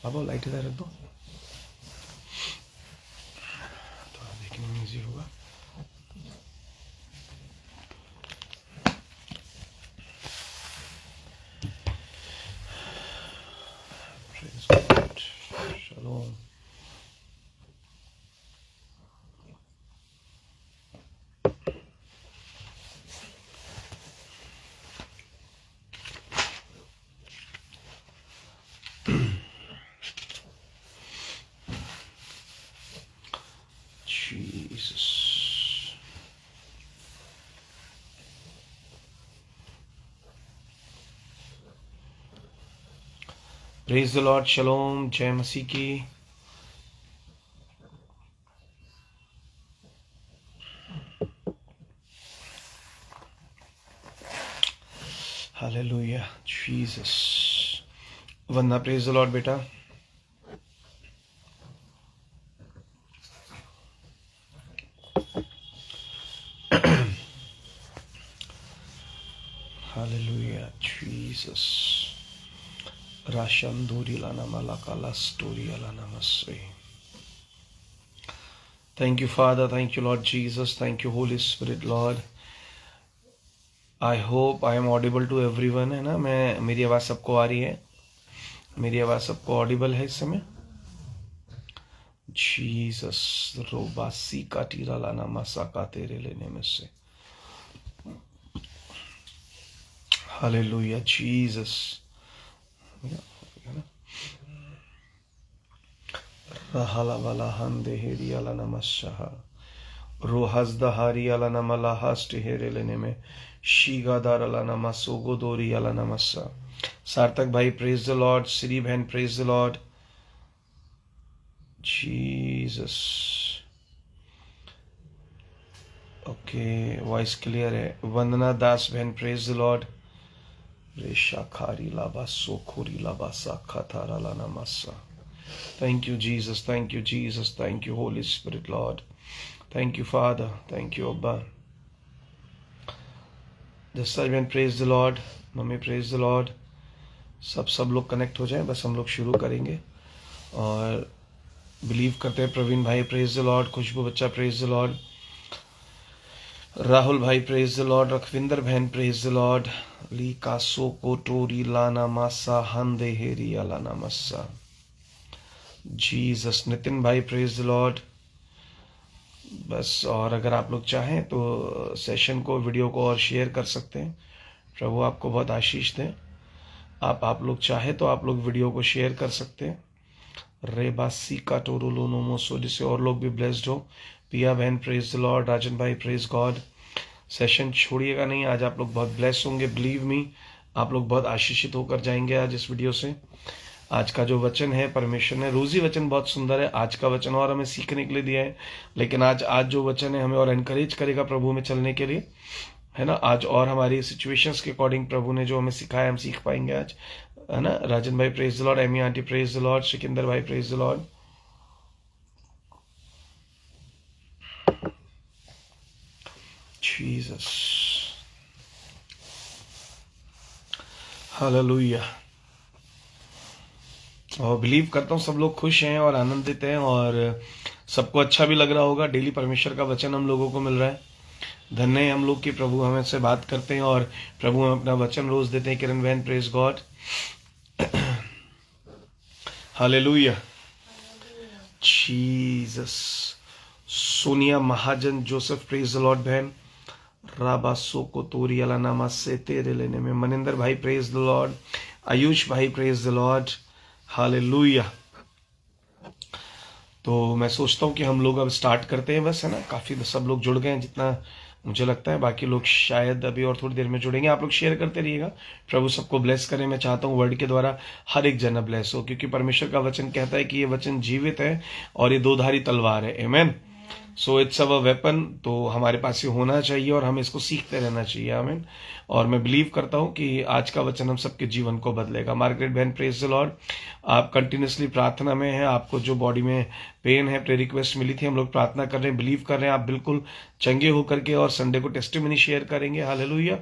बाबा light इधर रख दो, थोड़ा देखने में इजी होगा। Shalom. Jesus. Praise the Lord. Shalom. जय मसीह की। Hallelujah. Jesus. Vandana, praise the Lord बेटा। Hallelujah. Jesus. Rashanduri lana malakala story alana masre. Thank you, Father. Thank you, Lord Jesus. Thank you, Holy Spirit, Lord. I hope I am audible to everyone, है ना। मेरी आवाज़ सबको आ रही है? मेरी आवाज़ सबको ऑडिबल है इस समय? जीसस रोबासी का टीरा लाना मसा का तेरे लेने में से। Hallelujah Jesus. रहाला वाला हंदे हेरी अला नमस्हा रोहज दहारी अला नमला हस्ट हेरे लेने में शीगादार अला नमसो गोदोरी अला नमस्सा। सार्थक भाई प्रेज द लॉर्ड। श्री बहन praise the Lord. Jesus. Okay, voice clear है। वंदना दास बहन प्रेज द लॉर्ड। रेशा खारी लाबा सोखोरी लाबा साखा थारा लाना मस्सा। Thank you, Jesus. Thank you, Jesus. Thank you, Holy Spirit, Lord. Thank you, Father. Thank you, Abba. This servant, praise the Lord. Mummy, praise the Lord. सब लोग कनेक्ट हो जाएं, बस हम लोग शुरू करेंगे। और बिलीव करते हैं। प्रवीण भाई प्रेज द लॉर्ड। खुशबू बच्चा प्रेज द लॉर्ड। राहुल भाई प्रेज द लॉर्ड। रखविंदर बहन प्रेज द लॉर्ड। ली कासो कोटोरी लाना मासा हंदे हेरी अलाना मस्सा। जीसस। नितिन भाई प्रेज द लॉर्ड। बस, और अगर आप लोग चाहें तो सेशन को, वीडियो को और शेयर कर सकते हैं। प्रभु आपको बहुत आशीष दें। आप लोग चाहे तो आप लोग वीडियो को शेयर कर सकते हैं। रेबासी का टोरुलोनोमोसो, जिससे और लोग भी ब्लेस्ड हो। पिया बहन प्रेज द लॉर्ड। राजन भाई प्रेज गॉड। सेशन छोड़िएगा नहीं, आज आप लोग बहुत ब्लेस्ड होंगे। बिलीव मी, आप लोग बहुत आशीषित होकर जाएंगे आज इस वीडियो से। आज का जो वचन है, परमेश्वर ने रोजी वचन बहुत सुंदर है। आज का वचन और हमें सीखने के लिए दिया है, लेकिन आज जो वचन है हमें और एनकरेज करेगा प्रभु में चलने के लिए, है ना। आज और हमारी सिचुएशंस के अकॉर्डिंग प्रभु ने जो हमें सिखाया हम सीख पाएंगे आज, है ना। राजन भाई praise the Lord. Amy aunty praise the Lord. Sikandar भाई praise the Lord. Jesus. Hallelujah. और बिलीव करता हूँ सब लोग खुश हैं और आनंदित हैं और सबको अच्छा भी लग रहा होगा। डेली परमेश्वर का वचन हम लोगों को मिल रहा है। धन्य है हम लोग कि प्रभु हमें से बात करते हैं और प्रभु हमें अपना वचन रोज देते हैं। किरण बहन praise God. Hallelujah Jesus. Sonia Mahajan Joseph praise the Lord बहन। राबासो को तोरी अला नामा से तेरे लेने में मनिंदर भाई प्रेज द लॉर्ड। आयुष भाई प्रेज द लॉर्ड। हालेलुया। तो मैं सोचता हूँ कि हम लोग अब स्टार्ट करते हैं, बस, है ना। काफी सब लोग जुड़ गए हैं जितना मुझे लगता है। बाकी लोग शायद अभी और थोड़ी देर में जुड़ेंगे। आप लोग शेयर करते रहिएगा। प्रभु सबको ब्लेस करें। मैं चाहता हूँ वर्ड के द्वारा हर एक जना ब्लेस हो, क्योंकि परमेश्वर का वचन कहता है कि ये वचन जीवित है और ये दोधारी तलवार है। आमीन। So it's our weapon. तो हमारे पास ये होना चाहिए और हमें इसको सीखते रहना चाहिए। आमीन। और मैं बिलीव करता हूं कि आज का वचन हम सबके जीवन को बदलेगा। मार्गरेट बहन प्रेज द लॉर्ड। आप कंटिन्यूसली प्रार्थना में हैं। आपको जो बॉडी में पेन है, प्रे रिक्वेस्ट मिली थी, हम लोग प्रार्थना कर रहे हैं, बिलीव कर रहे हैं आप बिल्कुल चंगे होकर के और संडे को टेस्टिमनी शेयर करेंगे। हालेलुया।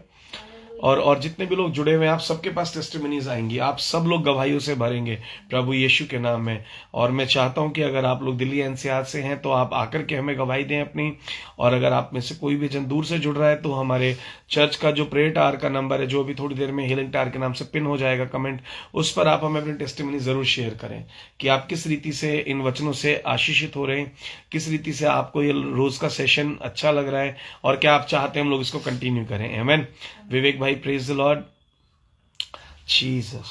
और जितने भी लोग जुड़े हुए हैं, आप सबके पास टेस्टिमनीज आएंगी, आप सब लोग गवाहियों से भरेंगे प्रभु यीशु के नाम में। और मैं चाहता हूं कि अगर आप लोग दिल्ली एनसीआर से हैं तो आप आकर के हमें गवाही दें अपनी। और अगर आप में से कोई भी जन दूर से जुड़ रहा है तो हमारे चर्च का जो प्रेयर टावर का नंबर है, जो अभी थोड़ी देर में हीलिंग टावर के नाम से पिन हो जाएगा कमेंट, उस पर आप हमें अपनी टेस्टिमनी जरूर शेयर करें कि आप किस रीति से इन वचनों से आशीषित हो रहे हैं, किस रीति से आपको ये रोज का सेशन अच्छा लग रहा है, और क्या आप चाहते हैं हम लोग इसको कंटिन्यू करें। आमीन। विवेक भाई, praise the Lord Jesus.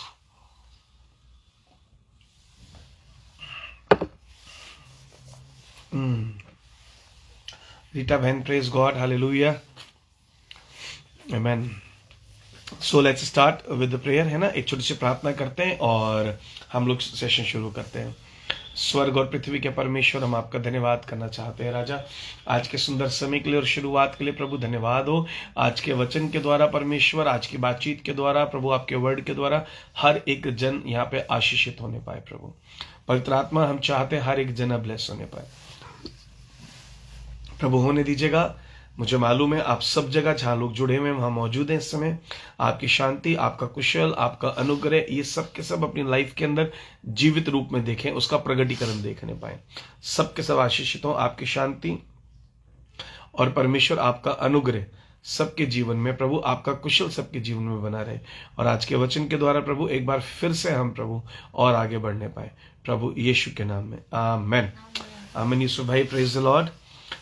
Rita बहन, प्रेज गॉड, हालेलुया, आमीन। So let's start with the prayer, है ना। एक छोटी सी प्रार्थना करते हैं और हम लोग सेशन शुरू करते हैं। स्वर्ग और पृथ्वी के परमेश्वर, हम आपका धन्यवाद करना चाहते हैं राजा, आज के सुंदर समय के लिए और शुरुआत के लिए प्रभु धन्यवाद हो। आज के वचन के द्वारा परमेश्वर, आज की बातचीत के द्वारा प्रभु, आपके वर्ड के द्वारा हर एक जन यहाँ पे आशीषित होने पाए प्रभु। पवित्र आत्मा, हम चाहते हैं हर एक जन ब्लेस होने पाए प्रभु, होने दीजिएगा। मुझे मालूम है आप सब जगह जहां लोग जुड़े हुए हैं वहां मौजूद हैं इस समय। आपकी शांति, आपका कुशल, आपका अनुग्रह, ये सब के सब अपनी लाइफ के अंदर जीवित रूप में देखें, उसका प्रगटीकरण देखने पाए। सब के सब आशीषित हो। आपकी शांति और परमेश्वर आपका अनुग्रह सबके जीवन में प्रभु, आपका कुशल सबके जीवन में बना रहे। और आज के वचन के द्वारा प्रभु एक बार फिर से हम प्रभु और आगे बढ़ने पाए प्रभु यीशु के नाम में, आमेन। आमीन। यीशु भाई, praise the Lord,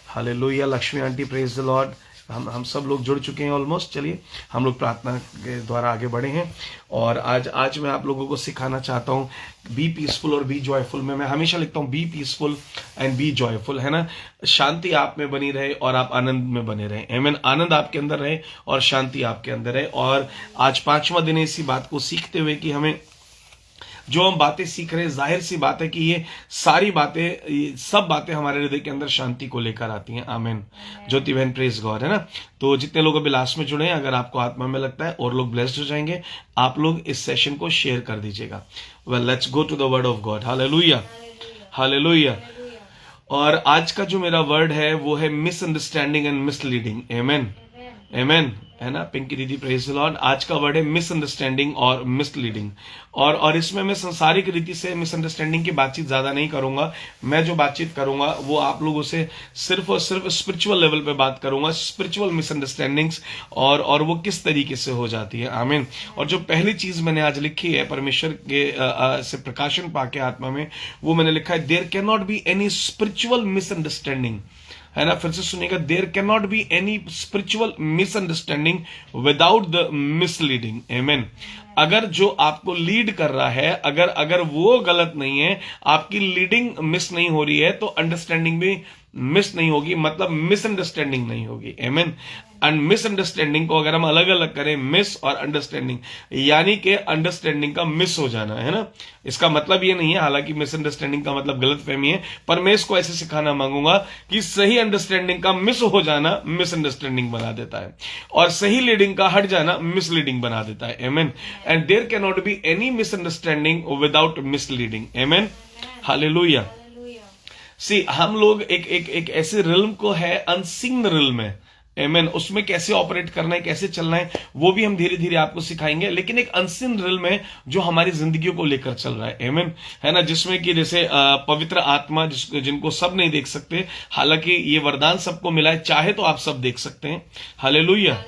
hallelujah. Lakshmi aunty, praise the Lord. हम सब लोग जुड़ चुके हैं ऑलमोस्ट। चलिए हम लोग प्रार्थना के द्वारा आगे बढ़े हैं। और आज मैं आप लोगों को सिखाना चाहता हूँ बी पीसफुल और बी जॉयफुल में। मैं हमेशा लिखता हूँ be peaceful and be joyful, है ना। शांति आप में बनी रहे और आप आनंद में बने रहे, आमीन। आनंद आपके अंदर रहे और शांति आपके अंदर रहे। और आज 5वां दिन है इसी बात को सीखते हुए कि हमें जो हम बातें सीख रहे हैं, जाहिर सी बात है कि ये सारी बातें, सब बातें हमारे हृदय के अंदर शांति को लेकर आती हैं, आमीन। ज्योति बहन, प्रेज गॉड, है ना। तो जितने लोग अभी लास्ट में जुड़े हैं, अगर आपको आत्मा में लगता है और लोग ब्लेस्ड हो जाएंगे, आप लोग इस सेशन को शेयर कर दीजिएगा। Well, let's go to the word of God, hallelujah, hallelujah. और आज का जो मेरा वर्ड है वो है मिसअंडरस्टैंडिंग एंड मिसलीडिंग, आमीन, आमीन, है ना। पिंकी दीदी, प्रेज द लॉर्ड। आज का वर्ड है मिसअंडरस्टैंडिंग और मिसलीडिंग। और इसमें मैं संसारिक रीति से मिसअंडरस्टैंडिंग की बातचीत ज्यादा नहीं करूंगा। मैं जो बातचीत करूंगा वो आप लोगों से सिर्फ और सिर्फ स्पिरिचुअल लेवल पे बात करूंगा, स्पिरिचुअल मिसअंडरस्टैंडिंग्स और वो किस तरीके से हो जाती है, आमीन। और जो पहली चीज मैंने आज लिखी है परमेश्वर के से प्रकाशन पाके आत्मा में, वो मैंने लिखा है, there can not be any spiritual misunderstanding, है ना। फिर से सुनिएगा, there can not be any spiritual misunderstanding without the misleading, आमीन। अगर जो आपको लीड कर रहा है, अगर वो गलत नहीं है, आपकी लीडिंग मिस नहीं हो रही है, तो अंडरस्टैंडिंग भी मिस नहीं होगी, मतलब मिसअंडरस्टैंडिंग नहीं होगी, आमीन। एंड मिसअंडरस्टैंडिंग को अगर हम अलग अलग करें, मिस और अंडरस्टैंडिंग, यानी कि अंडरस्टैंडिंग का मिस हो जाना, है ना। इसका मतलब ये नहीं है, हालांकि मिसअंडरस्टैंडिंग का मतलब गलतफहमी है, पर मैं इसको ऐसे सिखाना मांगूंगा कि सही अंडरस्टैंडिंग का मिस हो जाना मिसअंडरस्टैंडिंग बना देता है, और सही लीडिंग का हट जाना मिसलीडिंग बना देता है, आमीन। And there can not be any misunderstanding without misleading, आमीन, हालेलुया। सी, हम लोग एक ऐसे रिल्म को है, अनसीन रिल्म है, आमीन। उसमें कैसे ऑपरेट करना है, कैसे चलना है, वो भी हम धीरे धीरे आपको सिखाएंगे। लेकिन एक अनसीन रिल्म है जो हमारी जिंदगियों को लेकर चल रहा है, आमीन, है ना। जिसमें कि जैसे पवित्र आत्मा, जिनको सब नहीं देख सकते, हालांकि ये वरदान सबको मिला है, चाहे तो आप सब देख सकते हैं, हालेलुया,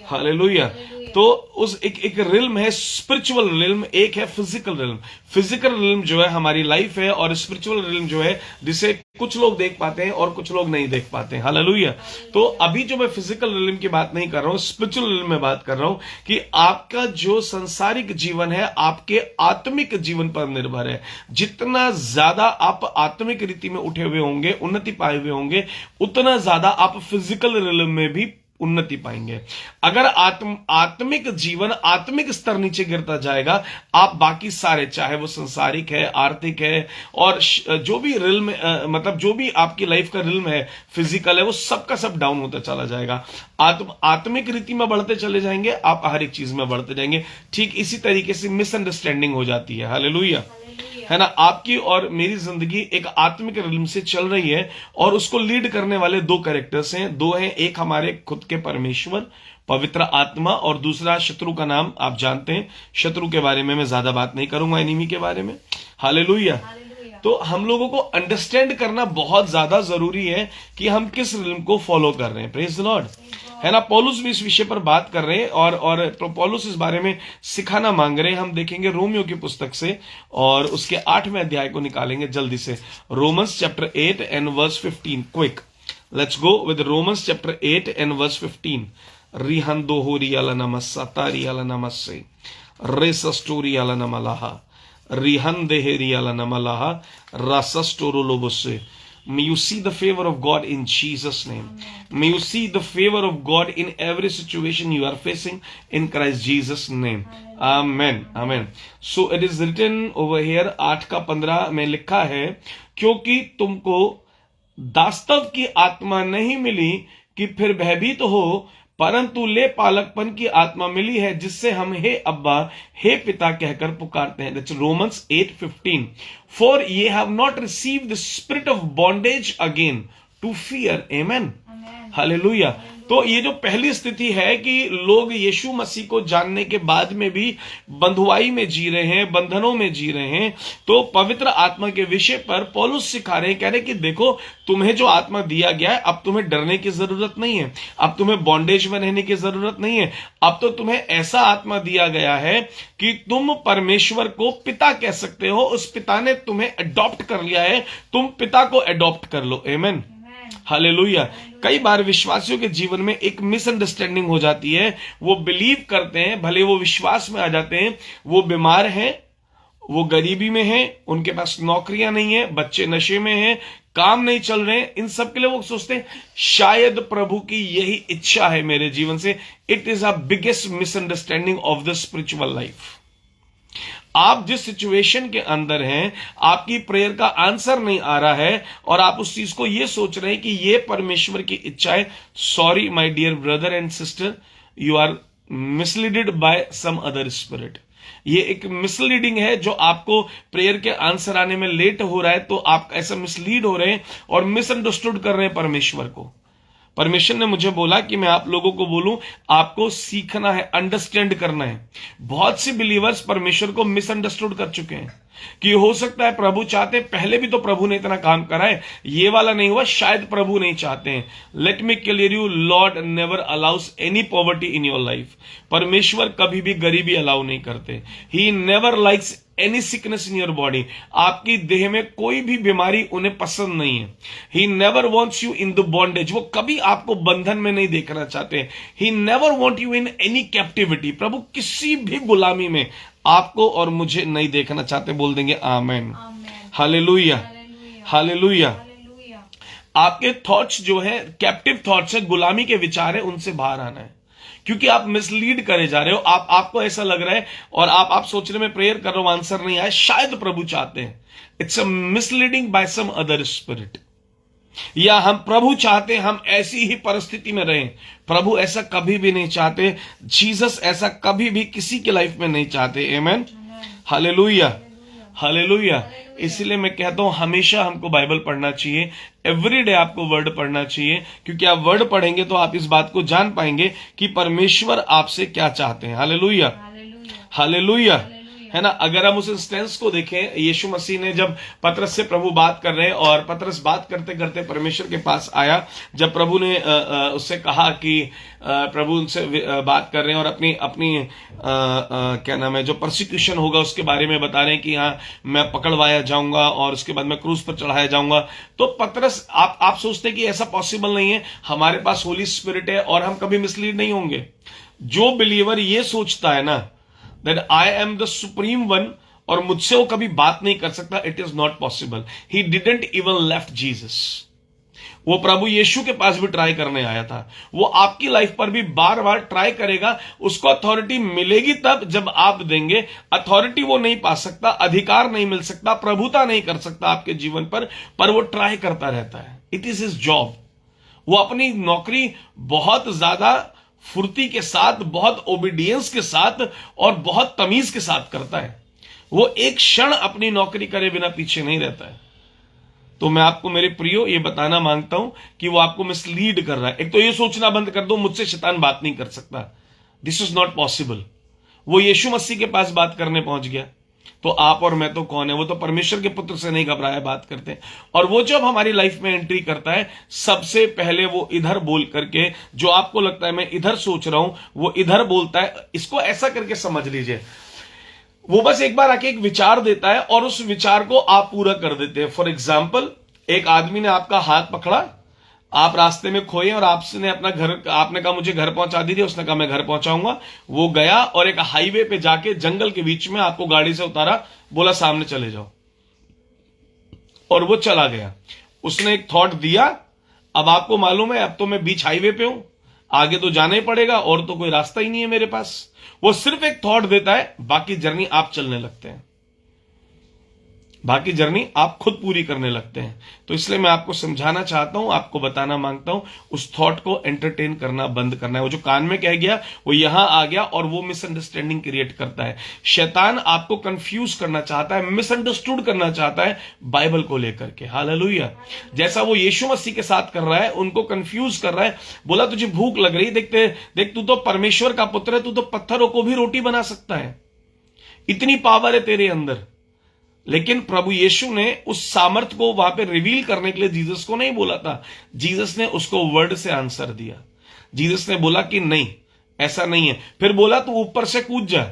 हालेलुया। तो उस एक रिल्म है, स्पिरिचुअल रिल्म, एक है फिजिकल रिल्म। फिजिकल रिल्म जो है हमारी लाइफ है, और स्पिरिचुअल रिल्म जो है जिसे कुछ लोग देख पाते हैं और कुछ लोग नहीं देख पाते हैं, हालेलुया। तो अभी जो मैं फिजिकल रिल्म की बात नहीं कर रहा हूं, स्पिरिचुअल रिल्म में बात कर रहा हूं कि आपका जो संसारिक जीवन है आपके आत्मिक जीवन पर निर्भर है। जितना ज्यादा आप आत्मिक रीति में उठे हुए होंगे, उन्नति पाए हुए होंगे, उतना ज्यादा आप फिजिकल रिल्म में भी उन्नति पाएंगे। अगर आत्मिक जीवन, आत्मिक स्तर नीचे गिरता जाएगा, आप बाकी सारे, चाहे वो संसारिक है, आर्थिक है, और जो भी रिल्म, मतलब जो भी आपकी लाइफ का रिल्म है, फिजिकल है, वो सबका सब डाउन होता चला जाएगा। आत्मिक रीति में बढ़ते चले जाएंगे, आप हर एक चीज में बढ़ते जाएंगे। ठीक इसी तरीके से मिसअंडरस्टैंडिंग हो जाती है, हालेलुया, है ना। आपकी और मेरी जिंदगी एक आत्मिक रिल्म से चल रही है और उसको लीड करने वाले दो कैरेक्टर्स हैं, दो हैं, एक हमारे खुद के परमेश्वर पवित्र आत्मा और दूसरा शत्रु का नाम आप जानते हैं। शत्रु के बारे में मैं ज्यादा बात नहीं करूंगा, एनिमी के बारे में। हालेलुया। तो हम लोगों को अंडरस्टैंड करना बहुत ज्यादा जरूरी है कि हम किस रिल्म को फॉलो कर रहे हैं। प्रेज द लॉर्ड, है ना। पौलुस भी इस विषय पर बात कर रहे हैं और पौलुस इस बारे में सिखाना मांग रहे हैं। हम देखेंगे रोमियो की पुस्तक से और उसके 8वें अध्याय को निकालेंगे जल्दी से। Romans chapter 8 and verse 15। Quick, let's go with Romans chapter 8 and verse 15। रिहंदो हो रियाला नमस्सा तारियाला नमस्से रेसस्टोरियाला नमलाहा रिहंदे हेरियाला नमलाहा रासस्टोरोलोबसे। May you see the favor of God in Jesus' name. May you see the favor of God in every situation you are facing in Christ Jesus' name. Amen. Amen. So it is written over here 8:15 में लिखा है, क्योंकि तुमको दास्तव की आत्मा नहीं मिली कि फिर भयभीत हो, परंतु ले पालकपन की आत्मा मिली है, जिससे हम हे अब्बा हे पिता कहकर पुकारते हैं। That's Romans 8:15। For ye have not received the spirit of bondage again to fear. Amen, hallelujah. तो ये जो पहली स्थिति है कि लोग यीशु मसीह को जानने के बाद में भी बंधुआई में जी रहे हैं, बंधनों में जी रहे हैं, तो पवित्र आत्मा के विषय पर पौलुस सिखा रहे हैं, कह रहे कि देखो तुम्हें जो आत्मा दिया गया है, अब तुम्हें डरने की जरूरत नहीं है, अब तुम्हें बॉन्डेज में रहने की जरूरत नहीं है। अब तो तुम्हें ऐसा आत्मा दिया गया है कि तुम परमेश्वर को पिता कह सकते हो। उस पिता ने तुम्हें अडॉप्ट कर लिया है, तुम पिता को अडॉप्ट कर लो। आमेन, हालेलुया। कई बार विश्वासियों के जीवन में एक मिसअंडरस्टैंडिंग हो जाती है। वो बिलीव करते हैं, भले वो विश्वास में आ जाते हैं, वो बीमार हैं, वो गरीबी में हैं, उनके पास नौकरियां नहीं है, बच्चे नशे में हैं, काम नहीं चल रहे हैं, इन सब के लिए वो सोचते हैं शायद प्रभु की यही इच्छा है मेरे जीवन से। It is a biggest misunderstanding of the spiritual life. आप जिस सिचुएशन के अंदर हैं, आपकी प्रेयर का आंसर नहीं आ रहा है और आप उस चीज को ये सोच रहे हैं कि ये परमेश्वर की इच्छा है। Sorry my dear brother and sister, you are misleaded by some other spirit. ये एक मिसलीडिंग है जो आपको प्रेयर के आंसर आने में लेट हो रहा है, तो आप ऐसा मिसलीड हो रहे हैं और मिसअंडरस्टूड कर रहे हैं परमेश्वर को। परमेश्वर ने मुझे बोला कि मैं आप लोगों को बोलूं, आपको सीखना है, अंडरस्टैंड करना है। बहुत से बिलीवर्स परमेश्वर को मिसअंडरस्टूड कर चुके हैं कि हो सकता है प्रभु चाहते, पहले भी तो प्रभु ने इतना काम करा है, ये वाला नहीं हुआ, शायद प्रभु नहीं चाहते हैं। Let me clear you, Lord never allow us any poverty in your life. परमेश्वर कभी भी गरीबी अलाउ नहीं करते। He never likes any sickness in your body. आपकी देह में कोई भी बीमारी उन्हें पसंद नहीं है। He never wants you in the bondage. वो कभी आपको बंधन में नहीं देखना चाहते। He never want you in any captivity. प्रभु किसी भी गुलामी में आपको और मुझे नहीं देखना चाहते। बोल देंगे आमेन, हालेलुया, हालेलुया। आपके थॉट्स जो है कैप्टिव थॉट्स है, गुलामी के विचार है, उनसे बाहर आना है, क्योंकि आप मिसलीड करे जा रहे हो। आपको ऐसा लग रहा है और आप सोच रहे, मैं प्रेयर कर रहा हूं, आंसर नहीं आया, शायद प्रभु चाहते हैं। It's a misleading by some other spirit. या हम प्रभु चाहते हैं हम ऐसी ही परिस्थिति में रहें। प्रभु ऐसा कभी भी नहीं चाहते। जीसस ऐसा कभी भी किसी की लाइफ में नहीं चाहते। आमेन, हालेलुया, हालेलुया। इसलिए मैं कहता हूं हमेशा हमको बाइबल पढ़ना चाहिए। एवरी डे आपको वर्ड पढ़ना चाहिए, क्योंकि आप वर्ड पढ़ेंगे तो आप इस बात को जान पाएंगे कि परमेश्वर आपसे क्या चाहते हैं। हालेलुया, हालेलुया, है ना। अगर हम उस इंस्टेंस को देखें, यीशु मसीह ने जब पतरस से प्रभु बात कर रहे हैं और पतरस बात करते करते परमेश्वर के पास आया, जब प्रभु ने उससे कहा कि प्रभु उनसे बात कर रहे हैं और अपनी क्या नाम है, जो प्रोसिक्यूशन होगा उसके बारे में बता रहे हैं कि हाँ मैं पकड़वाया जाऊंगा और उसके बाद मैं क्रूस पर चढ़ाया जाऊंगा। तो पतरस, आप सोचते हैं कि ऐसा पॉसिबल नहीं है, हमारे पास होली स्पिरिट है और हम कभी मिसलीड नहीं होंगे। जो बिलीवर ये सोचता है ना that I am the supreme one और मुझसे वो कभी बात नहीं कर सकता, it is not possible. He didn't even left Jesus. वो प्रभु यीशु के पास भी ट्राई करने आया था। वो आपकी लाइफ पर भी बार बार ट्राई करेगा। उसको अथॉरिटी मिलेगी तब जब आप देंगे। अथॉरिटी वो नहीं पा सकता, अधिकार नहीं मिल सकता, प्रभुता नहीं कर सकता आपके जीवन पर वो ट्राई करता रहता है। It is his job. वो अपनी नौकरी बहुत ज्यादा फुर्ती के साथ, बहुत ओबीडियंस के साथ और बहुत तमीज के साथ करता है। वो एक क्षण अपनी नौकरी करे बिना पीछे नहीं रहता है। तो मैं आपको मेरे प्रियो ये बताना मांगता हूं कि वो आपको मिसलीड कर रहा है। एक तो ये सोचना बंद कर दो मुझसे शैतान बात नहीं कर सकता, दिस इज नॉट पॉसिबल। वो यीशु मसीह के पास बात करने पहुंच गया, तो आप और मैं तो कौन है? वो तो परमेश्वर के पुत्र से नहीं घबराया बात करते। और वो जब हमारी लाइफ में एंट्री करता है, सबसे पहले वो इधर बोल करके, जो आपको लगता है मैं इधर सोच रहा हूं, वो इधर बोलता है। इसको ऐसा करके समझ लीजिए, वो बस एक बार आके एक विचार देता है और उस विचार को आप पूरा कर देते हैं। फॉर एग्जाम्पल, एक आदमी ने आपका हाथ पकड़ा, आप रास्ते में खोए और आपने अपना घर, आपने कहा मुझे घर पहुंचा दीजिए, उसने कहा मैं घर पहुंचाऊंगा। वो गया और एक हाईवे पे जाके जंगल के बीच में आपको गाड़ी से उतारा, बोला सामने चले जाओ, और वो चला गया। उसने एक थॉट दिया, अब आपको मालूम है अब तो मैं बीच हाईवे पे हूं, आगे तो जाना ही पड़ेगा और तो कोई रास्ता ही नहीं है मेरे पास। वो सिर्फ एक थॉट देता है, बाकी जर्नी आप चलने लगते हैं, बाकी जर्नी आप खुद पूरी करने लगते हैं। तो इसलिए मैं आपको समझाना चाहता हूं, आपको बताना मांगता हूं, उस थॉट को एंटरटेन करना बंद करना है। वो जो कान में कह गया वो यहां आ गया और वो मिसअंडरस्टैंडिंग क्रिएट करता है। शैतान आपको कंफ्यूज करना चाहता है, मिसअंडरस्टूड करना चाहता है बाइबल को लेकर के। हालेलुया। जैसा वो यीशु मसीह के साथ कर रहा है, उनको कंफ्यूज कर रहा है। बोला तुझे भूख लग रही, देख तू तो परमेश्वर का पुत्र है, तू तो पत्थरों को भी रोटी बना सकता है, इतनी पावर है तेरे अंदर। लेकिन प्रभु यीशु ने उस सामर्थ को वहां पे रिवील करने के लिए जीसस को नहीं बोला था, जीसस ने उसको वर्ड से आंसर दिया। जीसस ने बोला कि नहीं, ऐसा नहीं है। फिर बोला तू ऊपर से कूद जा,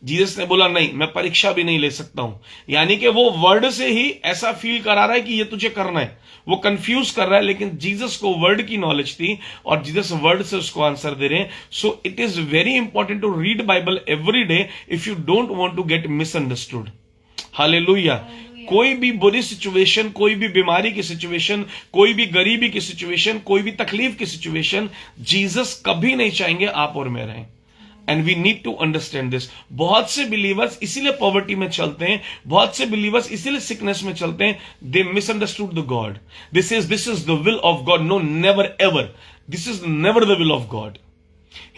जीसस ने बोला नहीं, मैं परीक्षा भी नहीं ले सकता हूं। यानी कि वो वर्ड से ही ऐसा फील करा रहा है कि ये तुझे करना है, वो कंफ्यूज कर रहा है, लेकिन जीसस को वर्ड की नॉलेज थी और जीसस वर्ड से उसको आंसर दे रहे हैं। So it is very important to read Bible every day if you don't want to get misunderstood. Hallelujah. कोई भी बुरी सिचुएशन, कोई भी बीमारी की सिचुएशन, कोई भी गरीबी की सिचुएशन, कोई भी तकलीफ की सिचुएशन, जीसस कभी नहीं चाहेंगे आप और मैं रहें। And we need to understand this. बहुत से बिलीवर्स इसीलिए पॉवर्टी में चलते हैं, बहुत से बिलीवर्स इसीलिए सिकनेस में चलते हैं। They misunderstood the God. This is the will of God. No, never ever, this is never the will of God.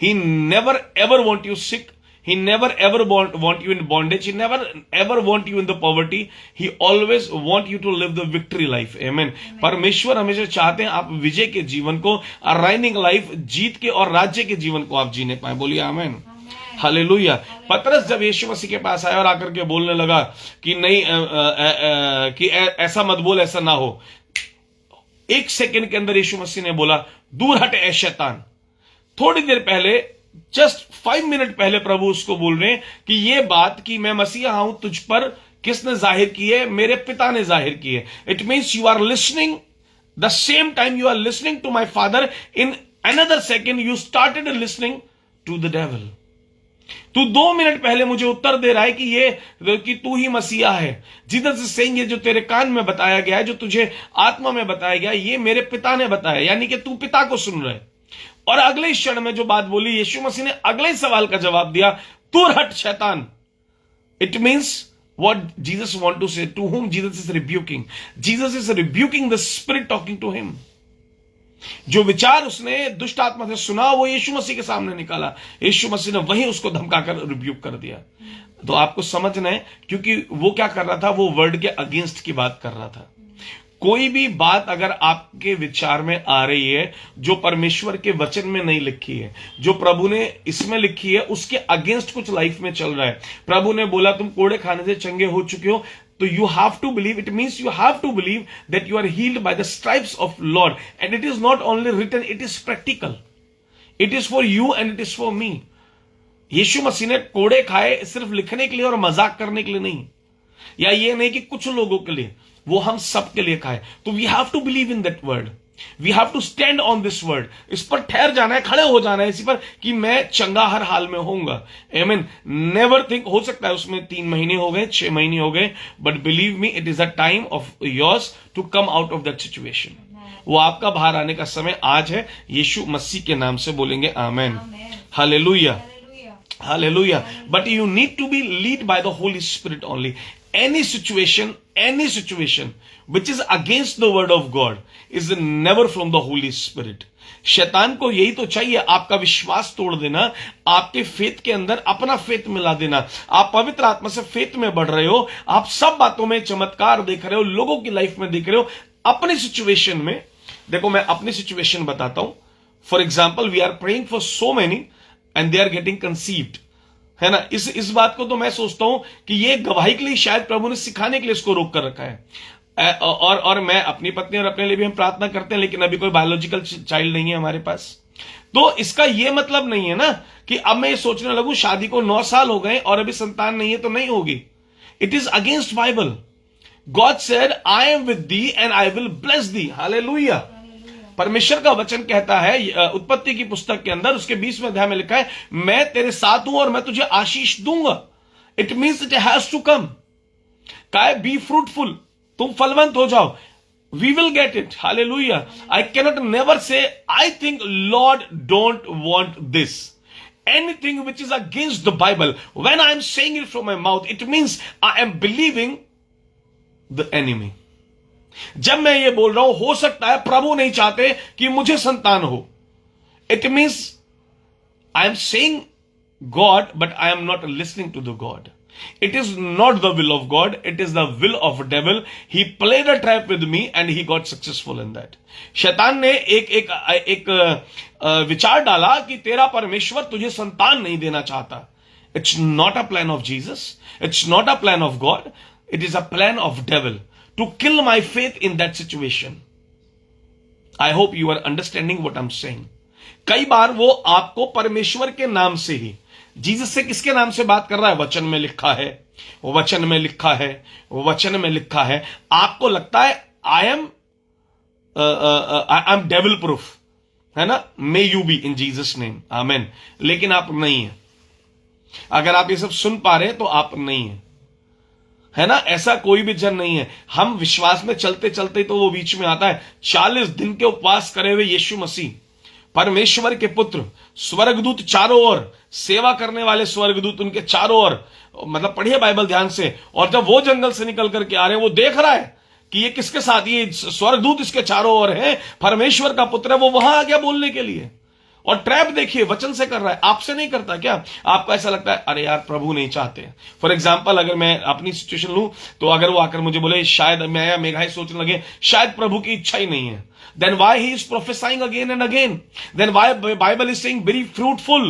He never ever want you sick. He never ever want you in bondage. He never ever want you in the poverty. He always want you to live the victory life. Amen. परमेश्वर हमेशा चाहते हैं आप विजय के जीवन को, reigning life, जीत के और राज्य के जीवन को आप जीने पाए। बोलिए आमेन। हालेलुया। पतरस जब यीशु मसीह के पास आया और आकर के बोलने लगा कि नहीं, कि ऐसा मत बोल, ऐसा ना हो, एक सेकंड के अंदर यीशु मसीह ने बोला दूर हट ए शैतान। थोड़ी देर पहले, जस्ट 5 मिनट पहले प्रभु उसको बोल रहे हैं कि ये बात कि मैं मसीहा हूं तुझ पर किसने जाहिर की है? मेरे पिता ने जाहिर की है। It means you are listening the same time you are listening to my father, in another second you started listening to the devil. तू 2 मिनट पहले मुझे उत्तर दे रहा है कि तू ही मसीहा है। जीसस इज सेइंग, ये जो तेरे कान में बताया गया है, जो तुझे आत्मा में बताया गया, ये मेरे पिता ने बताया, यानी कि तू पिता को सुन रहा है। और अगले क्षण में जो बात बोली, यीशु मसीह ने अगले सवाल का जवाब दिया, दूर हट शैतान। It means what Jesus want to say, to whom Jesus is rebuking. Jesus is rebuking the spirit talking to him. जो विचार उसने दुष्ट आत्मा से सुना, वो यीशु मसीह के सामने निकाला, यीशु मसीह ने वहीं उसको धमकाकर रिब्यूक कर दिया। तो आपको समझना है, क्योंकि वो क्या कर रहा था, वो वर्ड के अगेंस्ट की बात कर रहा था। कोई भी बात अगर आपके विचार में आ रही है जो परमेश्वर के वचन में नहीं लिखी है, जो प्रभु ने इसमें लिखी है, उसके अगेंस्ट कुछ लाइफ में चल रहा है। प्रभु ने बोला तुम कोड़े खाने से चंगे हो चुके हो, तो you have to believe, it means you have to believe that you are healed by the stripes of Lord. And it is not only written, it is practical. It is for you and it is for me. Yeshu Masih ने कोड़े खाए सिर्फ लिखने के लिए और मजाक करने के लिए नहीं, या ये नहीं कि कुछ लोगों के लिए, वो हम सब के लिए खाए। तो we have to believe in that word, we have to stand on this word. इस पर ठहर जाना है, खड़े हो जाना है इसी पर कि मैं चंगा हर हाल में होऊंगा। आमीन। नेवर थिंक, हो सकता है उसमें 3 महीने हो गए, 6 महीने हो गए, but believe me, it is a time of yours to come out of that situation. वो आपका बाहर आने का समय आज है। यीशु मसीह के नाम से बोलेंगे amen. Hallelujah, hallelujah. But you need to be lead by the Holy Spirit only. Any situation which is against the word of God is never from the Holy Spirit. शैतान को यही तो चाहिए, आपका विश्वास तोड़ देना, आपके फेथ के अंदर अपना फेथ मिला देना। आप पवित्र आत्मा से फेथ में बढ़ रहे हो, आप सब बातों में चमत्कार देख रहे हो, लोगों की लाइफ में देख रहे हो, अपनी सिचुएशन में देखो। मैं अपनी सिचुएशन बताता हूं। For example, we are praying for so many and they are getting conceived, है ना। इस बात को तो मैं सोचता हूं कि ये गवाही के लिए शायद प्रभु ने सिखाने के लिए इसको रोक कर रखा है। और मैं अपनी पत्नी और अपने लिए भी हम प्रार्थना करते हैं, लेकिन अभी कोई बायोलॉजिकल चाइल्ड नहीं है हमारे पास। तो इसका यह मतलब नहीं है ना कि अब मैं ये सोचने लगूं शादी को 9 साल हो गए और अभी संतान नहीं है तो नहीं होगी। It is against Bible. God said, I am with the and I will bless the. Hallelujah. परमेश्वर का वचन कहता है उत्पत्ति की पुस्तक के अंदर उसके 20वें अध्याय में लिखा है, मैं तेरे साथ हूं और मैं तुझे आशीष दूंगा। It means it has to come. काय बी फ्रूटफुल, तुम फलवंत हो जाओ। We will get it. Hallelujah. I cannot never say I think Lord don't want this, anything which is against the Bible. When I am saying it from my mouth, it means I am believing the enemy. जब मैं ये बोल रहा हूं, हो सकता है प्रभु नहीं चाहते कि मुझे संतान हो। It means I am saying God, but I am not listening to the God. It is not the will of God. It is the will of devil. He played a trap with me and he got successful in that. शैतान ने एक विचार डाला कि तेरा परमेश्वर तुझे संतान नहीं देना चाहता। It's not a plan of Jesus. It's not a plan of God. It is a plan of devil to kill my faith in that situation. I hope you are understanding what I'm saying. कई बार वो आपको परमेश्वर के नाम से ही, Jesus से किसके नाम से बात कर रहा है? वचन में लिखा है, वचन में लिखा है, वचन में लिखा है। आपको लगता है आई एम डेविल प्रूफ, है ना, may you be in Jesus name, amen. लेकिन आप नहीं है। अगर आप ये सब सुन पा रहे हैं तो आप नहीं है ना। ऐसा कोई भी जन नहीं है। हम विश्वास में चलते चलते तो वो बीच में आता है। 40 दिन के उपवास करे हुए यीशु मसीह, परमेश्वर के पुत्र, स्वर्गदूत चारों ओर, सेवा करने वाले स्वर्गदूत उनके चारों ओर, मतलब पढ़िए बाइबल ध्यान से। और जब वो जंगल से निकल करके आ रहे हैं, वो देख रहा है कि ये किसके साथ, ये स्वर्गदूत इसके चारों ओर है, परमेश्वर का पुत्र है। वो वहां आ गया बोलने के लिए, और ट्रैप देखिए वचन से कर रहा है। आपसे नहीं करता क्या? आपको ऐसा लगता है अरे यार प्रभु नहीं चाहते। फॉर एग्जाम्पल, अगर मैं अपनी सिचुएशन लूं तो अगर वो आकर मुझे बोले शायद मैं या मेघाई सोचने लगे शायद प्रभु की इच्छा ही नहीं है, then why he is prophesying again and again? Then why Bible is saying very fruitful?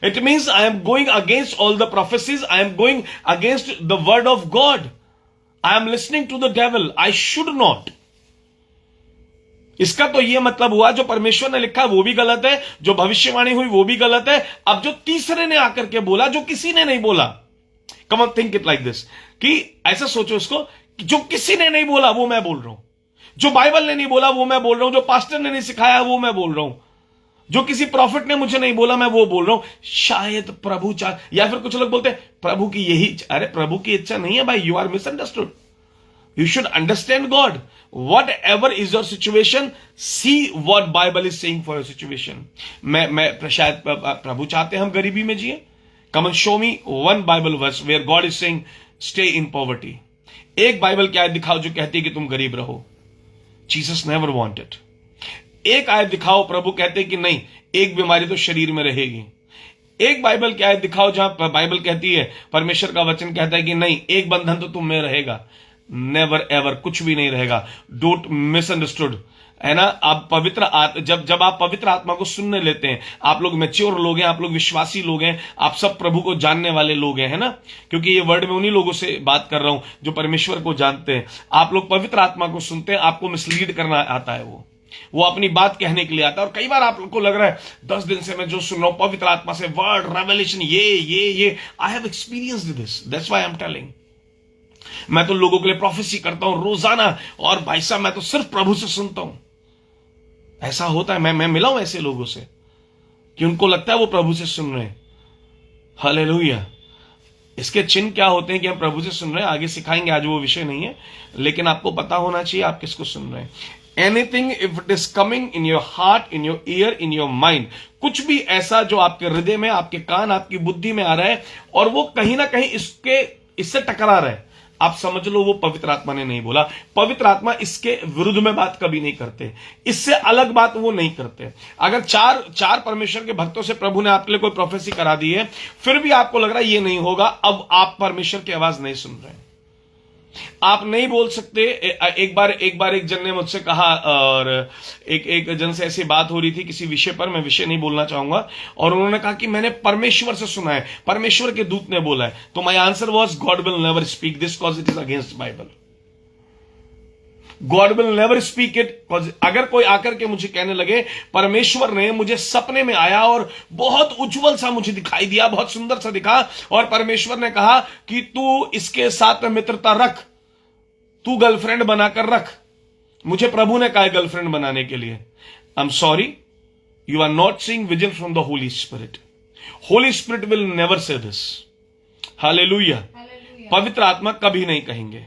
It means I am going against all the prophecies. I am going against the word of God. I am listening to the devil. I should not. इसका तो यह मतलब हुआ जो परमेश्वर ने लिखा है वो भी गलत है, जो भविष्यवाणी हुई वो भी गलत है। अब जो तीसरे ने आकर के बोला, जो किसी ने नहीं बोला, come on think it like this, कि ऐसा सोचो इसको कि जो किसी ने नहीं बोला वो मैं बोल रहा हूं, जो बाइबल ने नहीं बोला वो मैं बोल रहा हूं, जो पास्टर ने नहीं सिखाया वो मैं बोल रहा हूं, जो किसी प्रॉफिट ने मुझे नहीं बोला मैं वो बोल रहा हूं। शायद प्रभु चाह, या फिर कुछ लोग बोलते हैं प्रभु की यही, अरे प्रभु की इच्छा नहीं है भाई, you are misunderstood. You should understand God. Whatever is your situation, see what Bible is saying for your situation. मैं शायद प्रभु चाहते हैं हम गरीबी में जिए। Come and show me one Bible verse where God is saying stay in poverty. एक बाइबल की आयत दिखाओ जो कहती है कि तुम गरीब रहो। Jesus never wanted. एक आयत दिखाओ प्रभु कहते हैं कि नहीं, एक बीमारी तो शरीर में रहेगी। एक बाइबल की आयत दिखाओ जहां बाइबल कहती है, परमेश्वर का वचन कहता है कि नहीं, एक बंधन तो तुम में रहेगा। नेवर एवर, कुछ भी नहीं रहेगा। डोंट मिसअंडरस्टूड, है ना। आप जब आप पवित्र आत्मा को सुनने लेते हैं, आप लोग मैच्योर लोग हैं, आप लोग विश्वासी लोग हैं, आप सब प्रभु को जानने वाले लोग हैं, है ना। क्योंकि ये वर्ड में उन्हीं लोगों से बात कर रहा हूं जो परमेश्वर को जानते हैं। आप लोग पवित्र आत्मा को सुनते हैं, आपको मिसलीड करना आता है, वो अपनी बात कहने के लिए आता है। और कई बार आप लोग को लग रहा है 10 दिन से मैं जो सुन रहा हूं पवित्र आत्मा से, वर्ड रेवलेशन, ये I have experienced this, that's why I am telling. मैं तो लोगों के लिए प्रोफेसी करता हूं रोजाना, और भाई साहब मैं तो सिर्फ प्रभु से सुनता हूं। ऐसा होता है, मैं मिला हूं ऐसे लोगों से कि उनको लगता है वो प्रभु से सुन रहे हैं। हालेलुया। इसके चिन्ह क्या होते हैं कि हम प्रभु से सुन रहे हैं, आगे सिखाएंगे, आज वो विषय नहीं है, लेकिन आपको पता होना चाहिए आप किसको सुन रहे हैं। Anything if it is coming in your heart, in your year, in your mind, कुछ भी ऐसा जो आपके हृदय में, आपके कान, आपकी बुद्धि में आ रहा है, और वो कहीं ना कहीं इससे टकरा रहा है, आप समझ लो वो पवित्र आत्मा ने नहीं बोला। पवित्र आत्मा इसके विरुद्ध में बात कभी नहीं करते, इससे अलग बात वो नहीं करते। अगर चार परमेश्वर के भक्तों से प्रभु ने आपके लिए कोई प्रोफेसी करा दी है, फिर भी आपको लग रहा है ये नहीं होगा, अब आप परमेश्वर की आवाज नहीं सुन रहे हैं। आप नहीं बोल सकते। एक बार एक जन ने मुझसे कहा, और एक जन से ऐसी बात हो रही थी किसी विषय पर, मैं विषय नहीं बोलना चाहूंगा, और उन्होंने कहा कि मैंने परमेश्वर से सुना है, परमेश्वर के दूत ने बोला है। तो my answer was God will never speak this because it is against Bible. God will never speak it. अगर कोई आकर के मुझे कहने लगे परमेश्वर ने मुझे सपने में आया और बहुत उज्जवल सा मुझे दिखाई दिया, बहुत सुंदर सा दिखा, और परमेश्वर ने कहा कि तू इसके साथ मित्रता रख, तू गर्लफ्रेंड बनाकर रख, मुझे प्रभु ने कहा है गर्लफ्रेंड बनाने के लिए, I am sorry, you are not seeing vision from the Holy Spirit. Holy Spirit will never say this. Hallelujah. पवित्र आत्मा कभी नहीं कहेंगे।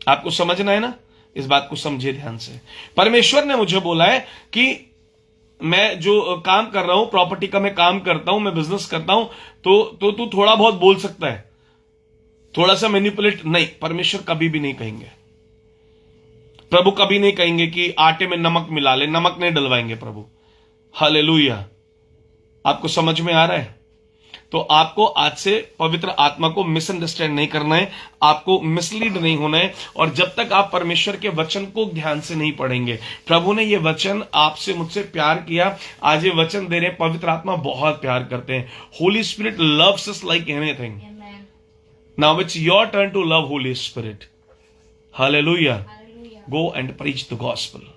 आपको समझना है ना, इस बात को समझिए ध्यान से। परमेश्वर ने मुझे बोला है कि मैं जो काम कर रहा हूं, प्रॉपर्टी का मैं काम करता हूं, मैं बिजनेस करता हूं, तो तू थोड़ा बहुत बोल सकता है, थोड़ा सा मैनिपुलेट नहीं। परमेश्वर कभी भी नहीं कहेंगे, प्रभु कभी नहीं कहेंगे कि आटे में नमक मिला ले, नमक नहीं डलवाएंगे प्रभु। हालेलुया। आपको समझ में आ रहा है? तो आपको आज से पवित्र आत्मा को मिसअंडरस्टैंड नहीं करना है, आपको मिसलीड नहीं होना है। और जब तक आप परमेश्वर के वचन को ध्यान से नहीं पढ़ेंगे, प्रभु ने ये वचन आपसे मुझसे प्यार किया, आज ये वचन दे रहे हैं। पवित्र आत्मा बहुत प्यार करते हैं। Holy Spirit loves us like anything. Now it's your turn to love Holy Spirit. Hallelujah. Go and preach the gospel.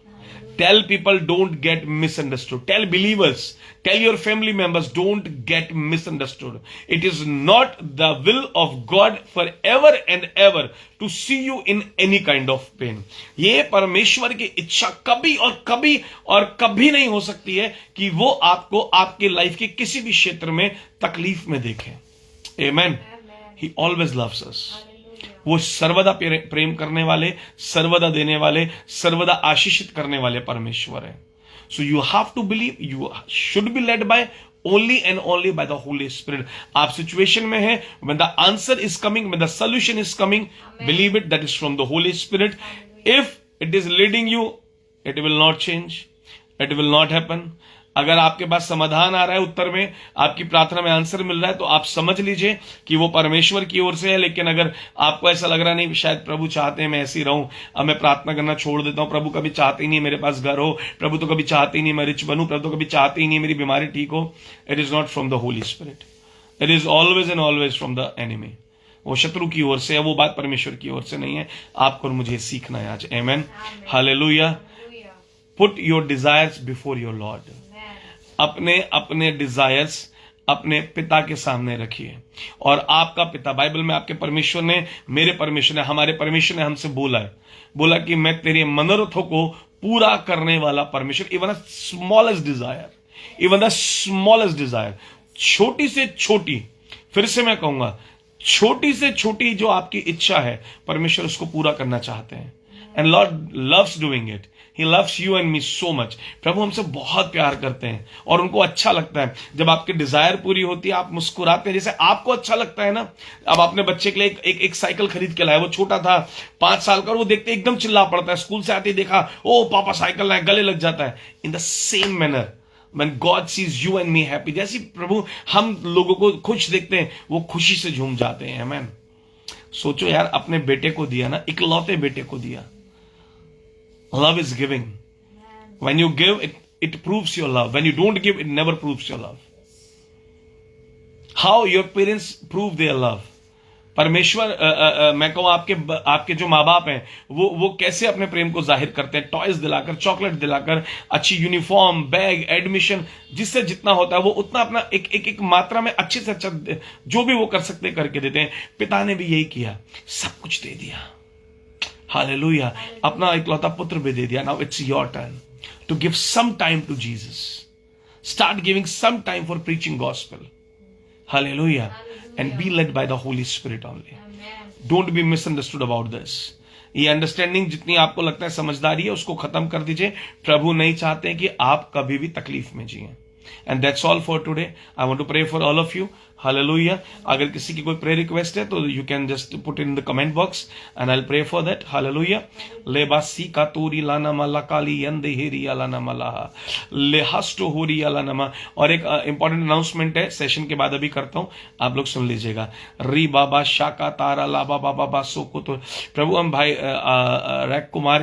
Tell people don't get misunderstood. Tell believers, tell your family members don't get misunderstood. It is not the will of God forever and ever to see you in any kind of pain. ये परमेश्वर की इच्छा कभी और कभी नहीं हो सकती है कि वो आपको आपके लाइफ के किसी भी क्षेत्र में तकलीफ में देखे। Amen. He always loves us. वो सर्वदा प्रेम करने वाले, सर्वदा देने वाले, सर्वदा आशीषित करने वाले परमेश्वर है। So you have to believe, you should be led by only and only by the Holy Spirit. आप सिचुएशन में है, when the answer is coming, when the solution is coming, believe it, that is from the Holy Spirit. If it is leading you, it will not change, it will not happen. अगर आपके पास समाधान आ रहा है, उत्तर में आपकी प्रार्थना में answer मिल रहा है, तो आप समझ लीजिए कि वो परमेश्वर की ओर से है। लेकिन अगर आपको ऐसा लग रहा नहीं, शायद प्रभु चाहते हैं मैं ऐसे ही रहूं, अब मैं प्रार्थना करना छोड़ देता हूं, प्रभु कभी चाहते ही नहीं मेरे पास घर हो, प्रभु तो कभी चाहते ही नहीं मैं रिच बनूं, प्रभु तो कभी चाहते ही नहीं मेरी बीमारी ठीक हो, it is not from the Holy spirit, it is always and always from the enemy. वो शत्रु की ओर से है, वो बात परमेश्वर की ओर से नहीं है। आपको और मुझे सीखना है आज। Amen. Hallelujah. Put your desires before your Lord. अपने डिजायर्स अपने पिता के सामने रखिए। और आपका पिता, बाइबल में आपके परमेश्वर ने, मेरे परमेश्वर ने, हमारे परमेश्वर ने हमसे बोला कि मैं तेरे मनोरथों को पूरा करने वाला परमेश्वर। इवन द स्मॉलेस्ट डिजायर, छोटी से छोटी, फिर से मैं कहूंगा, छोटी से छोटी जो आपकी इच्छा है, परमेश्वर उसको पूरा करना चाहते हैं। And Lord loves doing it. He loves you and me so much. प्रभु हमसे बहुत प्यार करते हैं और उनको अच्छा लगता है जब आपकी डिजायर पूरी होती है, आप मुस्कुराते हैं, जैसे आपको अच्छा लगता है ना। अब आपने बच्चे के लिए एक साइकिल खरीद के लाया, वो छोटा था 5 साल का, और वो देखते एकदम चिल्ला पड़ता है, स्कूल से आते ही देखा, ओ पापा साइकिल लाए, गले लग जाता है। In the same manner when God sees you and me happy, जैसी प्रभु हम लोगों को खुश देखते हैं, वो खुशी से झूम जाते हैं। आमेन। सोचो यार, अपने बेटे को दिया ना, इकलौते बेटे को दिया। Love is giving. When you give, it proves your love. When you don't give, it never proves your love. How your parents prove their love? परमेश्वर, मैं कहूं आपके जो माँ बाप हैं, वो कैसे अपने प्रेम को जाहिर करते हैं? टॉयज दिलाकर, चॉकलेट दिलाकर, अच्छी यूनिफॉर्म, बैग, एडमिशन, जिससे जितना होता है वो उतना अपना एक मात्रा में अच्छे से अच्छा जो भी वो कर सकते करके देते हैं। पिता ने भी यही किया, सब कुछ दे दिया। हालेलुया। अपना इकलौता पुत्र भी दे दिया। Now it's your turn to give some time to Jesus. Start giving some time for preaching gospel. Hallelujah. And be led by the Holy Spirit only. Don't be misunderstood about this. ये understanding जितनी आपको लगता है समझदारी है, उसको खत्म कर दीजिए। प्रभु नहीं चाहते कि आप कभी भी तकलीफ में जिए। And that's all for today. I want to pray for all of you. Hallelujah. अगर किसी की कोई प्रेयर रिक्वेस्ट है तो you can just put in the comment box and I will pray for that. Hallelujah. लेबासी का तूरी लाना मला काली यंदे हेरी लाना मला लेहास्टो होरी लाना. और एक इंपॉर्टेंट अनाउंसमेंट है, सेशन के बाद अभी करता हूं, आप लोग सुन लीजिएगा. री बाबा शाका तारा लाबा बाबा बासो को. तो प्रभु हम भाई रैक कुमार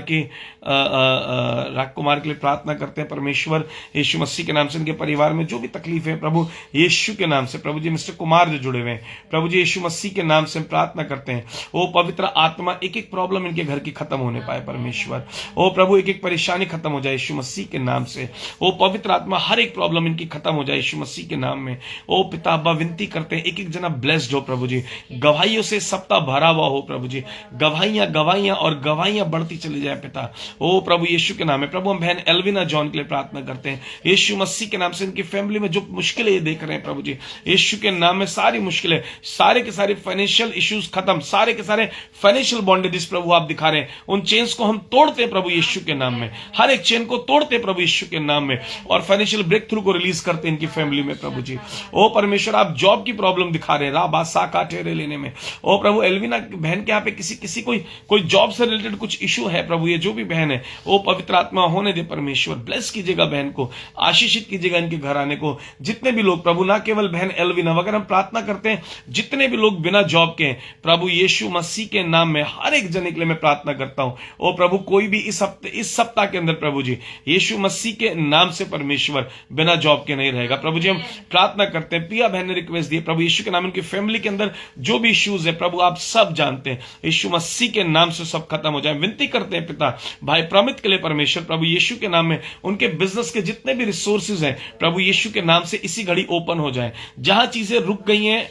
के लिए प्रार्थना करते हैं. परमेश्वर यीशु मसीह के नाम से इनके परिवार में जो भी तकलीफ है प्रभु यीशु के नाम से, प्रभु जी मिस्टर कुमार जो जुड़े हुए हैं प्रभु जी यीशु मसीह के नाम से हम प्रार्थना करते हैं. ओ पवित्र आत्मा एक एक प्रॉब्लम इनके घर की खत्म होने पाए परमेश्वर. ओ प्रभु एक एक परेशानी खत्म हो जाए यीशु मसीह के नाम से. ओ पवित्र आत्मा हर एक प्रॉब्लम इनकी खत्म हो जाए यीशु मसीह के नाम में. ओ पिता अब्बा विनती करते हैं एक एक जना ब्लेस्ड हो प्रभु जी. गवाहियों से सप्ताह भरा हुआ हो प्रभु जी. गवाहियां गवाहियां और गवाहियां बढ़ती चली जाए पिता. ओ प्रभु यीशु के नाम में. प्रभु हम बहन एल्विना जॉन के लिए प्रार्थना करते हैं यीशु मसीह के नाम से. इनकी फैमिली में जो मुश्किलें ये देख रहे हैं प्रभु जी यीशु के नाम में, सारी मुश्किलें, सारे के सारे फाइनेंशियल इश्यूज खत्म, सारे के सारे फाइनेंशियल बॉन्डेजेस प्रभु आप दिखा रहे हैं. उन चेन्स को हम तोड़ते हैं प्रभु यीशु के नाम में. हर एक चेन को तोड़ते प्रभु यीशु के नाम में और फाइनेंशियल ब्रेक थ्रू को रिलीज करते हैं इनकी फैमिली में प्रभु जी. ओ परमेश्वर आप जॉब की प्रॉब्लम दिखा रहे हैं राबा साका ठेरे लेने में. ओ प्रभु एल्विना बहन के यहाँ पे किसी कोई जॉब से रिलेटेड कुछ इशू है प्रभु. ये जो भी बहन है ओ पवित्र आत्मा होने दे परमेश्वर. ब्लेस कीजिएगा बहन को, आशीषित कीजिएगा इनके घर आने को. जितने भी लोग प्रभु, ना केवल बहन एल्विना वगैरह, हम प्रार्थना करते हैं जितने भी लोग बिना जॉब के हैं प्रभु यीशु मसीह के नाम में हर एक जने के लिए मैं प्रार्थना करता हूं. ओ प्रभु कोई भी इस सप्ताह के अंदर प्रभु जी यीशु मसीह के नाम से परमेश्वर बिना जॉब के नहीं रहेगा प्रभु जी. हम प्रार्थना करते हैं. पिया बहन ने रिक्वेस्ट दी प्रभु यीशु के नाम, उनकी फैमिली के अंदर जो भी इश्यूज है प्रभु आप सब जानते हैं. यीशु मसीह के नाम से सब खत्म हो जाए. विनती करते हैं पिता भाई प्रमित के लिए परमेश्वर प्रभु यीशु के नाम में. उनके बिजनेस के जितने भी रिसोर्सेज हैं प्रभु यीशु के नाम से इसी घड़ी ओपन हो जाए. जहां चीजें रुक गई हैं,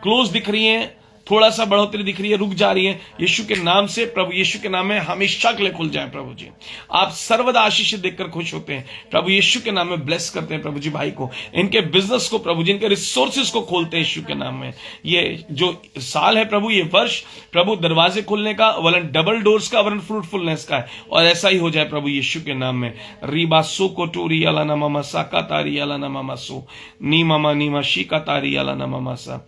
क्लोज दिख रही हैं, थोड़ा सा बढ़ोतरी दिख रही है, रुक जा रही है, यीशु के नाम से प्रभु यीशु के नाम में हमेशा के लिए खुल जाए प्रभु जी. आप सर्वदा आशीष देखकर खुश होते हैं प्रभु यीशु के नाम में. ब्लेस करते हैं प्रभु जी भाई को, इनके बिजनेस को प्रभु जी, इनके रिसोर्सेज को खोलते हैं यीशु के नाम में. ये जो साल है प्रभु, ये वर्ष प्रभु दरवाजे खुलने का, वरन डबल डोर्स का, वरन फ्रूटफुलनेस का है. और ऐसा ही हो जाए प्रभु यीशु के नाम में. रीबा सो को टूरी अला ना मामा सा का तारी अला ना मामा सो नी मामा नीमा शी का तारी अला ना मामा सा.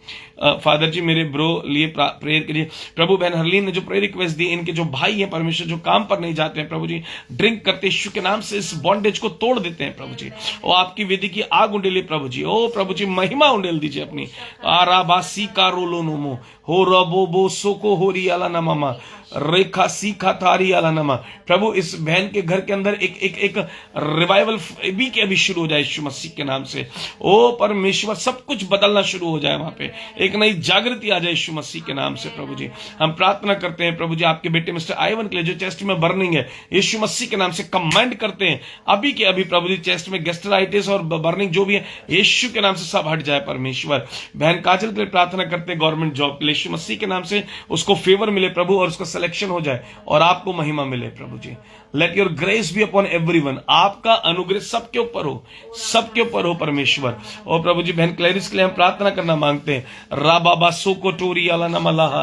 फादर जी मेरे ब्रो लिए प्रेयर के लिए प्रभु. बहन हरलीन ने जो प्रेयर रिक्वेस्ट दी, इनके जो भाई हैं परमेश्वर जो काम पर नहीं जाते हैं प्रभु जी, ड्रिंक करते यीशु के नाम से इस बॉन्डेज को तोड़ देते हैं प्रभु जी. और आपकी वेदी की आग उंडेली प्रभु जी. ओ प्रभु जी महिमा उंडेल दीजिए अपनी. आराबासी का रोलो नोमो हो रबो बो सोको होरी अला नमामा रेखा सीखा थारी अला नमा. प्रभु इस बहन के घर के अंदर एक रिवाइवल भी के अभी शुरू हो जाए यीशु मसीह के नाम से. ओ परमेश्वर सब कुछ बदलना शुरू हो जाए वहां पे, एक नई जागृति आ जाए यीशु मसीह के नाम से प्रभु जी. हम प्रार्थना करते हैं प्रभु जी आपके बेटे मिस्टर आइवन के लिए जो चेस्ट में बर्निंग है यीशु मसीह के नाम से कमांड करते हैं अभी के अभी प्रभु जी. चेस्ट में गैस्ट्राइटिस और बर्निंग जो भी है यीशु के नाम से सब हट जाए परमेश्वर. बहन काजल के लिए प्रार्थना करते हैं गवर्नमेंट जॉब के लिए यीशु मसीह के नाम से उसको फेवर मिले प्रभु और उसका सिलेक्शन हो जाए और आपको महिमा मिले प्रभु ji. Let your grace be upon everyone. आपका अनुग्रह सबके ऊपर हो, सबके ऊपर हो परमेश्वर. और प्रभु जी बहन क्लैरिस के लिए हम प्रार्थना करना मांगते हैं. रा बाबा सोको टोरी अला नमलाहा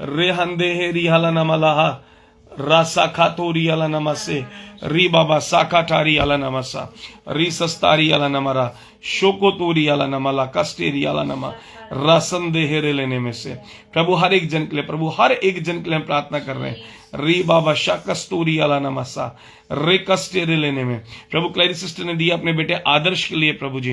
रे हंदे हेरी अला नमलाहा रासा खातोरी अला नमसे री बाबा साका टारी अला नमसा री सस्तारी अला नमरा शोको तोरी अला नमला कस्टेरी अला नमा रासन देहरे लेने में से. प्रभु हर एक जन के लिए, प्रभु हर एक जन के लिए हम प्रार्थना कर रहे हैं. री बाबा शाकस्तूरी अला नमसा रे कस्टेरे लेने में. प्रभु क्लैरी सिस्टर ने दिया अपने बेटे आदर्श के लिए प्रभु जी.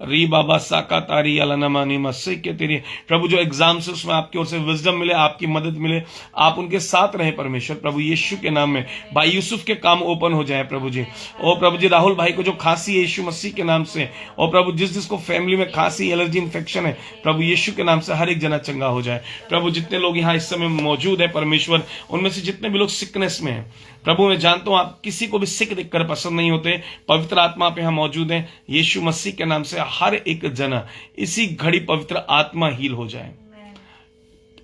री बाबा साका तारी अला नमानी मस्से के तेरे प्रभु जो एग्जाम से उसमें आपकी ओर से विजडम मिले, आपकी मदद मिले, आप उनके साथ रहे परमेश्वर प्रभु यीशु के नाम में. भाई यूसुफ के काम ओपन हो जाए प्रभु जी. और प्रभु जी राहुल भाई को जो खांसी है यीशु मसीह के नाम से, और प्रभु जिसको फैमिली में खांसी एलर्जी इन्फेक्शन है प्रभु यीशु के नाम से हर एक जना चंगा हो जाए. प्रभु जितने लोग यहाँ इस समय मौजूद है परमेश्वर, उनमें से जितने भी लोग सिकनेस में हैं प्रभु मैं जानता हूं आप किसी को भी सिक देखकर पसंद नहीं होते. पवित्र आत्मा पे हम मौजूद हैं यीशु मसीह के नाम से हर एक जना इसी घड़ी पवित्र आत्मा हील हो जाए.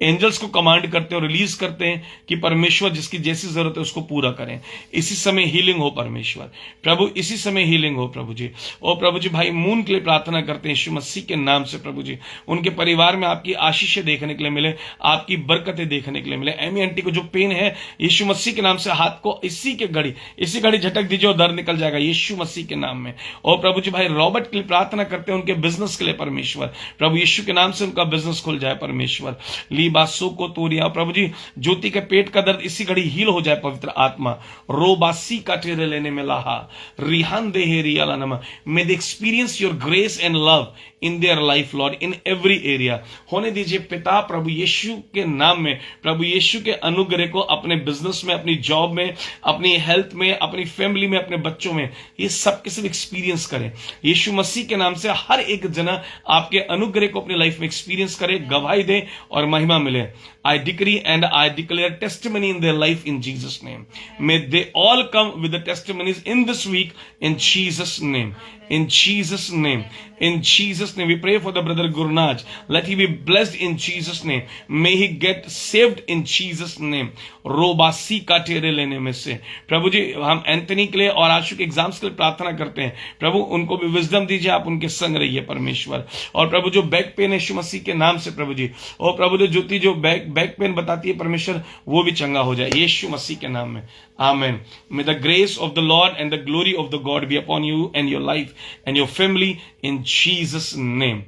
एंजल्स को कमांड करते हैं और रिलीज करते हैं कि परमेश्वर जिसकी जैसी जरूरत है उसको पूरा करें। इसी समय हीलिंग हो परमेश्वर प्रभु, इसी समय हीलिंग हो प्रभु जी। और प्रभु जी भाई मून के लिए प्रार्थना करते हैं यीशु मसीह के नाम से प्रभु जी, उनके परिवार में आपकी आशीषें देखने के लिए मिले, आपकी बरकतें देखने के लिए मिले। एमी आंटी को जो पेन है यीशु मसीह के नाम से हाथ को इसी घड़ी झटक दीजिए और दर्द निकल जाएगा यीशु मसीह के नाम में। और प्रभु जी भाई रॉबर्ट के लिए प्रार्थना करते हैं, उनके बिजनेस के लिए परमेश्वर प्रभु यीशु के नाम से उनका बिजनेस खुल जाए परमेश्वर। लीबासो को तोरिया प्रभु जी, ज्योति के पेट का दर्द इसी घड़ी हील हो जाए पवित्र आत्मा। रोबासी का टेरे लेने में लाहा रिहान दे रियाला नमा, may they experience your grace and love in their life Lord in every area. होने दीजिए पिता प्रभु यीशु के नाम में, प्रभु यीशु के अनुग्रह को अपने बिजनेस में, अपनी जॉब में, अपनी हेल्थ में, अपनी फैमिली में, अपने बच्चों में, ये सब के सब एक्सपीरियंस करें यीशु मसीह के नाम से। हर एक जना आपके अनुग्रह को अपनी लाइफ में एक्सपीरियंस करे, गवाही दे और महिमा मिले। I decree and I declare testimony in their life in Jesus' name. May they all come with the testimonies in this week in Jesus' name. In Jesus' name. In Jesus' name. We pray for the brother Gurnaj. Let he be blessed in Jesus' name. May he get saved in Jesus' name. रोबासी का टेरे लेने में से प्रभु जी हम Anthony के लिए और आशु के exams के लिए प्रार्थना करते हैं प्रभु, उनको भी विजडम दीजिए, आप उनके संग रहिए परमेश्वर। और प्रभु जो बैक पेन है यीशु मसीह के नाम से प्रभु जी, और प्रभु जो ज्योति जो बैक पेन बताती है परमेश्वर, वो भी चंगा हो जाए यीशु मसीह के नाम में। Amen. May the grace of the Lord and the glory of the God be upon you and your life and your family in Jesus name.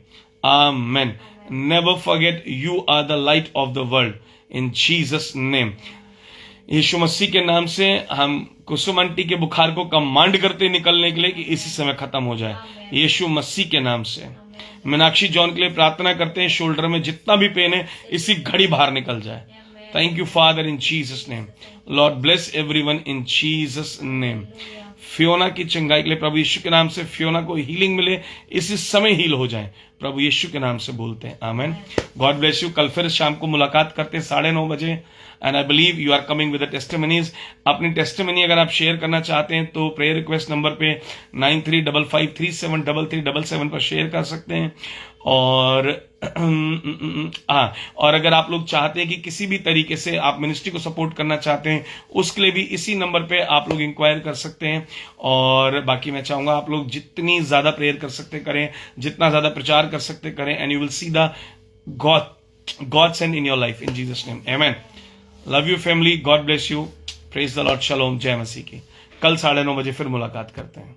Amen. Never forget you are the light of the world in Jesus name. Yeshu Masih के नाम से हम कुसुम aunty के बुखार को command करते निकलने के लिए कि इसी समय खत्म हो जाए यीशु मसीह के नाम से। मीनाक्षी जॉन के लिए प्रार्थना करते हैं, शोल्डर में जितना भी पेन है इसी घड़ी बाहर निकल जाए। Thank you father in Jesus name. Lord bless everyone in Jesus name. Fiona की चंगाई के लिए प्रभु यीशु के नाम से फियोना को हीलिंग मिले, इसी समय हील हो जाए प्रभु यीशु के नाम से बोलते हैं आमेन। God bless you. कल फिर शाम को मुलाकात करते हैं 9:30 बजे and I believe you are coming with the testimonies. अपनी टेस्टिमनी अगर आप शेयर करना चाहते हैं तो प्रेयर रिक्वेस्ट नंबर पे 9355373377 पर शेयर कर सकते हैं। और और अगर आप लोग चाहते हैं कि किसी भी तरीके से आप मिनिस्ट्री को सपोर्ट करना चाहते हैं, उसके लिए भी इसी नंबर पे आप लोग इंक्वायर कर सकते हैं। और बाकी मैं चाहूंगा आप लोग जितनी ज्यादा प्रेयर कर सकते करें, जितना ज्यादा प्रचार कर सकते करें, and you will see the God send in your life in Jesus name amen. Love you family, God bless you, praise the Lord, शलोम, जय मसीह की। कल 9:30 बजे फिर मुलाकात करते हैं।